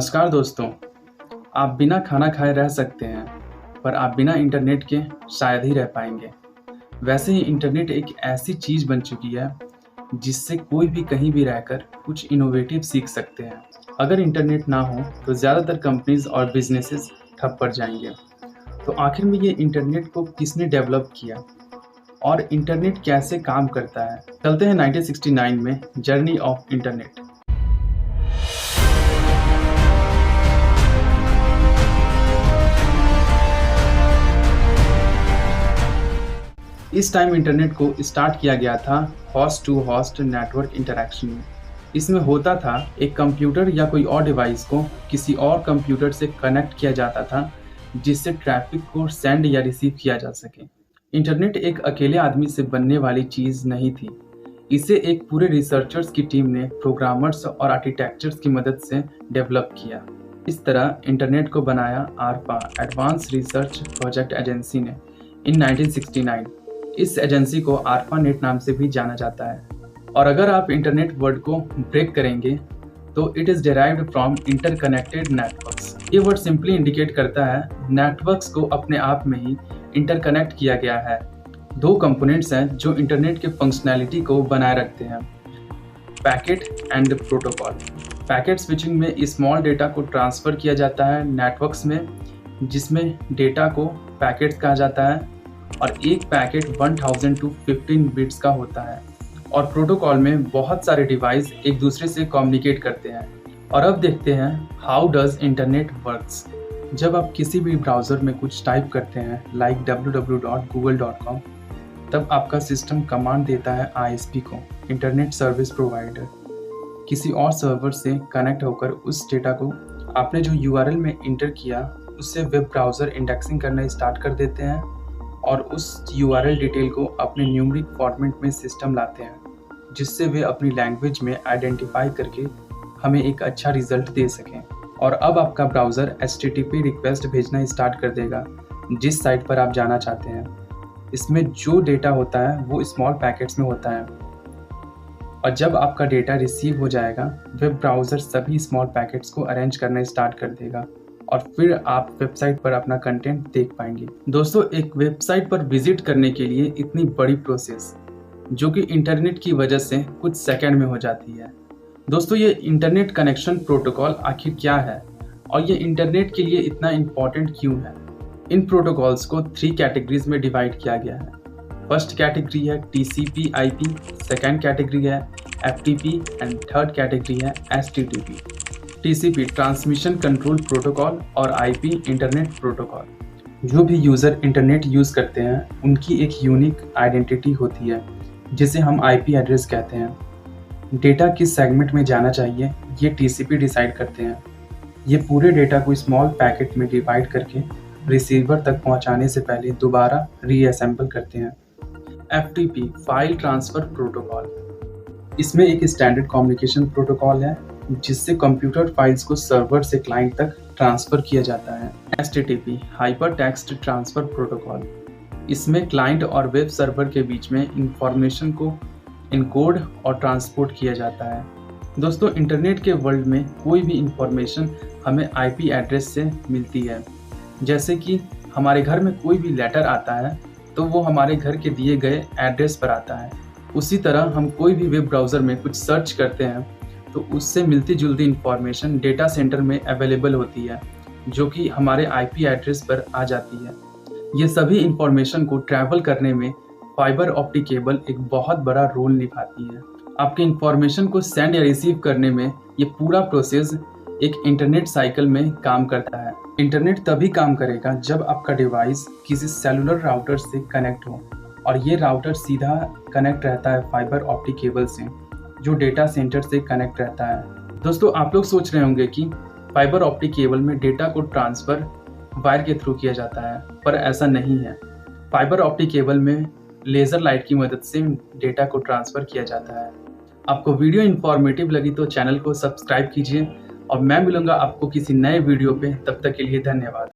नमस्कार दोस्तों। आप बिना खाना खाए रह सकते हैं, पर आप बिना इंटरनेट के शायद ही रह पाएंगे। वैसे ही इंटरनेट एक ऐसी चीज़ बन चुकी है जिससे कोई भी कहीं भी रहकर कुछ इनोवेटिव सीख सकते हैं। अगर इंटरनेट ना हो तो ज़्यादातर कंपनीज और बिजनेसेस ठप पड़ जाएंगे। तो आखिर में ये इंटरनेट को किसने डेवलप किया और इंटरनेट कैसे काम करता है? चलते हैं 1969 में, जर्नी ऑफ इंटरनेट। इस टाइम इंटरनेट को स्टार्ट किया गया था host to host network interaction में। इसमें होता था, एक कंप्यूटर या कोई और डिवाइस को किसी और कंप्यूटर से कनेक्ट किया जाता था जिससे ट्रैफिक को सेंड या रिसीव किया जा सके। इंटरनेट एक अकेले आदमी से बनने वाली चीज़ नहीं थी। इसे एक पूरे रिसर्चर्स की टीम ने प्रोग्रामर्स और आर्किटेक्चर्स की मदद से डेवलप किया। इस तरह इंटरनेट को बनाया आरपा, एडवांस रिसर्च प्रोजेक्ट एजेंसी ने इन 1969। इस एजेंसी को आरपानेट नाम से भी जाना जाता है। और अगर आप इंटरनेट वर्ड को ब्रेक करेंगे तो it is derived from interconnected networks. ये वर्ड सिंपली इंडिकेट करता है नेटवर्क्स को अपने आप में ही इंटरकनेक्ट किया गया है। दो कंपोनेंट्स हैं जो इंटरनेट के फंक्शनैलिटी को बनाए रखते हैं, packet and protocol. Packet switching में स्मॉल डेटा को ट्रांसफ़र किया जाता है नेटवर्क्स में, जिसमें डेटा को पैकेट्स कहा जाता है और एक पैकेट 1000 to 15 बिट्स का होता है। और प्रोटोकॉल में बहुत सारे डिवाइस एक दूसरे से कम्युनिकेट करते हैं। और अब देखते हैं हाउ डज इंटरनेट वर्क्स। जब आप किसी भी ब्राउज़र में कुछ टाइप करते हैं लाइक www.google.com, तब आपका सिस्टम कमांड देता है ISP को, इंटरनेट सर्विस प्रोवाइडर, किसी और सर्वर से कनेक्ट होकर उस डेटा को आपने जो URL में इंटर किया उससे वेब ब्राउज़र इंडेक्सिंग करना स्टार्ट कर देते हैं और उस URL डिटेल को अपने न्यूमेरिक फॉर्मेट में सिस्टम लाते हैं, जिससे वे अपनी लैंग्वेज में आइडेंटिफाई करके हमें एक अच्छा रिजल्ट दे सकें। और अब आपका ब्राउज़र HTTP रिक्वेस्ट भेजना स्टार्ट कर देगा जिस साइट पर आप जाना चाहते हैं। इसमें जो डेटा होता है वो स्मॉल पैकेट्स में होता है, और जब आपका डेटा रिसीव हो जाएगा वेब ब्राउज़र सभी स्मॉल पैकेट्स को अरेंज करना स्टार्ट कर देगा और फिर आप वेबसाइट पर अपना कंटेंट देख पाएंगे। दोस्तों, एक वेबसाइट पर विजिट करने के लिए इतनी बड़ी प्रोसेस जो कि इंटरनेट की वजह से कुछ सेकंड में हो जाती है। दोस्तों, ये इंटरनेट कनेक्शन प्रोटोकॉल आखिर क्या है और ये इंटरनेट के लिए इतना इम्पॉर्टेंट क्यों है? इन प्रोटोकॉल्स को 3 कैटेगरीज में डिवाइड किया गया है। फर्स्ट कैटेगरी है TCP/IP, सेकेंड कैटेगरी है FTP एंड थर्ड कैटेगरी है STTP। TCP transmission control protocol और IP इंटरनेट प्रोटोकॉल। जो भी यूज़र इंटरनेट यूज़ करते हैं उनकी एक यूनिक आइडेंटिटी होती है जिसे हम IP एड्रेस कहते हैं। डेटा किस सेगमेंट में जाना चाहिए ये TCP डिसाइड करते हैं। ये पूरे डेटा को स्मॉल पैकेट में डिवाइड करके रिसीवर तक पहुंचाने से पहले दोबारा रीअसेंबल करते हैं। FTP file transfer protocol. इसमें एक स्टैंडर्ड कम्युनिकेशन प्रोटोकॉल है जिससे कंप्यूटर फाइल्स को सर्वर से क्लाइंट तक ट्रांसफ़र किया जाता है। STTP hyper text transfer protocol. इसमें क्लाइंट और वेब सर्वर के बीच में इंफॉर्मेशन को इनकोड और ट्रांसपोर्ट किया जाता है। दोस्तों, इंटरनेट के वर्ल्ड में कोई भी इंफॉर्मेशन हमें IP एड्रेस से मिलती है। जैसे कि हमारे घर में कोई भी लेटर आता है तो वो हमारे घर के दिए गए एड्रेस पर आता है। उसी तरह हम कोई भी वेब ब्राउज़र में कुछ सर्च करते हैं तो उससे मिलती जुलती इंफॉर्मेशन डेटा सेंटर में अवेलेबल होती है जो कि हमारे IP एड्रेस पर आ जाती है। ये सभी इंफॉर्मेशन को ट्रैवल करने में फाइबर ऑप्टिक केबल एक बहुत बड़ा रोल निभाती है। आपके इंफॉर्मेशन को सेंड या रिसीव करने में ये पूरा प्रोसेस एक इंटरनेट साइकिल में काम करता है। इंटरनेट तभी काम करेगा जब आपका डिवाइस किसी सेलुलर राउटर से कनेक्ट हो, और ये राउटर सीधा कनेक्ट रहता है फाइबर ऑप्टिक केबल से जो डेटा सेंटर से कनेक्ट रहता है। दोस्तों, आप लोग सोच रहे होंगे कि फाइबर ऑप्टिक केबल में डेटा को ट्रांसफ़र वायर के थ्रू किया जाता है, पर ऐसा नहीं है। फाइबर ऑप्टिक केबल में लेज़र लाइट की मदद से डेटा को ट्रांसफ़र किया जाता है। आपको वीडियो इन्फॉर्मेटिव लगी तो चैनल को सब्सक्राइब कीजिए और मैं मिलूंगा आपको किसी नए वीडियो पे। तब तक के लिए धन्यवाद।